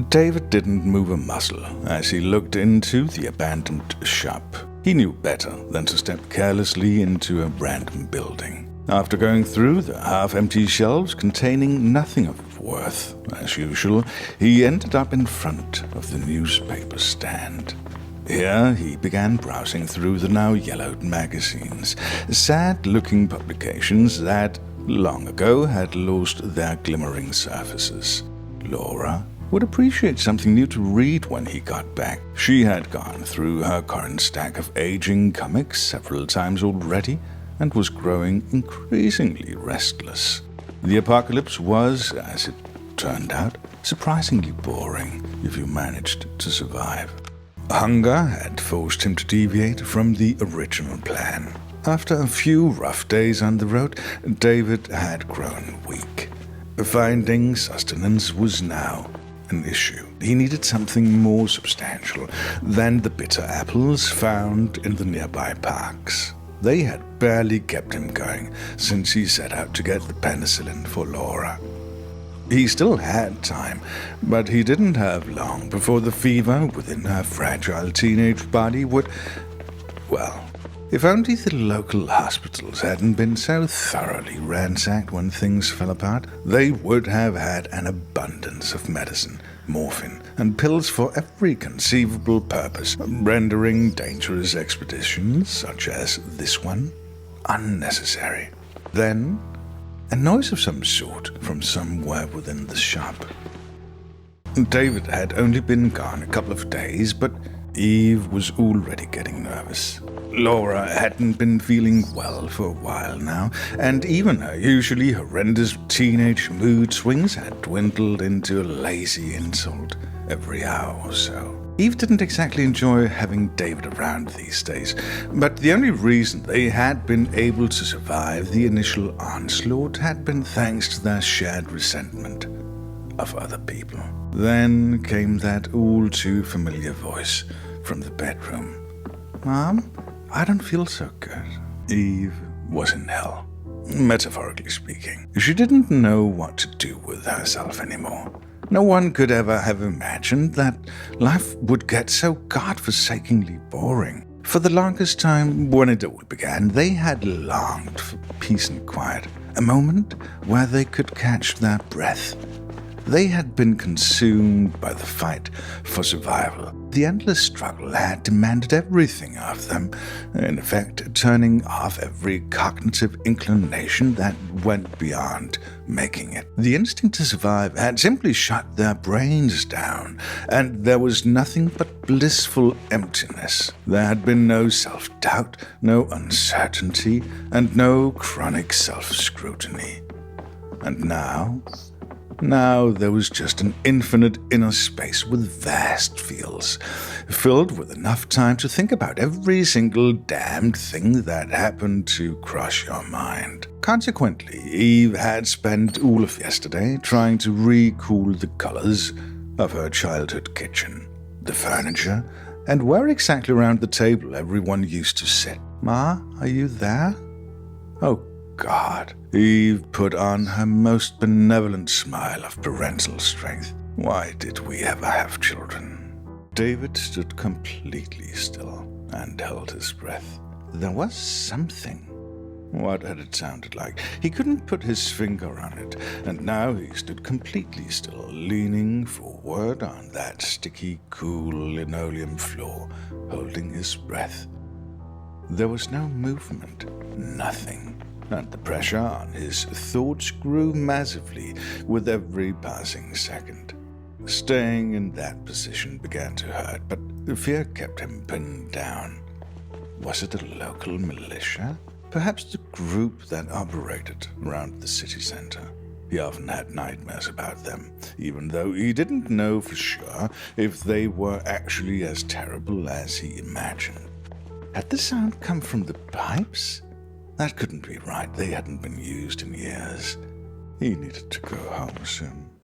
David didn't move a muscle as he looked into the abandoned shop. He knew better than to step carelessly into a random building. After going through the half-empty shelves containing nothing of worth, as usual, he ended up in front of the newspaper stand. Here he began browsing through the now yellowed magazines, sad-looking publications that, long ago, had lost their glimmering surfaces. Laura would appreciate something new to read when he got back. She had gone through her current stack of aging comics several times already and was growing increasingly restless. The apocalypse was, as it turned out, surprisingly boring if you managed to survive. Hunger had forced him to deviate from the original plan. After a few rough days on the road, David had grown weak. Finding sustenance was now an issue. He needed something more substantial than the bitter apples found in the nearby parks. They had barely kept him going since he set out to get the penicillin for Laura. He still had time, but he didn't have long before the fever within her fragile teenage body would... Well, if only the local hospitals hadn't been so thoroughly ransacked when things fell apart, they would have had an abundance of medicine, morphine, and pills for every conceivable purpose, rendering dangerous expeditions, such as this one, unnecessary. Then, a noise of some sort from somewhere within the shop. David had only been gone a couple of days, but Eve was already getting nervous. Laura hadn't been feeling well for a while now, and even her usually horrendous teenage mood swings had dwindled into a lazy insult every hour or so. Eve didn't exactly enjoy having David around these days, but the only reason they had been able to survive the initial onslaught had been thanks to their shared resentment of other people. Then came that all-too-familiar voice from the bedroom. "Mom, I don't feel so good." Eve was in hell, metaphorically speaking. She didn't know what to do with herself anymore. No one could ever have imagined that life would get so godforsakingly boring. For the longest time, when it all began, they had longed for peace and quiet, a moment where they could catch their breath. They had been consumed by the fight for survival. The endless struggle had demanded everything of them, in effect turning off every cognitive inclination that went beyond making it. The instinct to survive had simply shut their brains down, and there was nothing but blissful emptiness. There had been no self-doubt, no uncertainty, and no chronic self-scrutiny. And now there was just an infinite inner space with vast fields, filled with enough time to think about every single damned thing that happened to cross your mind. Consequently, Eve had spent all of yesterday trying to recool the colors of her childhood kitchen, the furniture, and where exactly around the table everyone used to sit. "Ma, are you there?" Oh, God. Eve put on her most benevolent smile of parental strength. Why did we ever have children? David stood completely still and held his breath. There was something. What had it sounded like? He couldn't put his finger on it, and now he stood completely still, leaning forward on that sticky, cool linoleum floor, holding his breath. There was no movement, nothing. And the pressure on his thoughts grew massively with every passing second. Staying in that position began to hurt, but fear kept him pinned down. Was it a local militia? Perhaps the group that operated around the city center. He often had nightmares about them, even though he didn't know for sure if they were actually as terrible as he imagined. Had the sound come from the pipes? That couldn't be right. They hadn't been used in years. He needed to go home soon.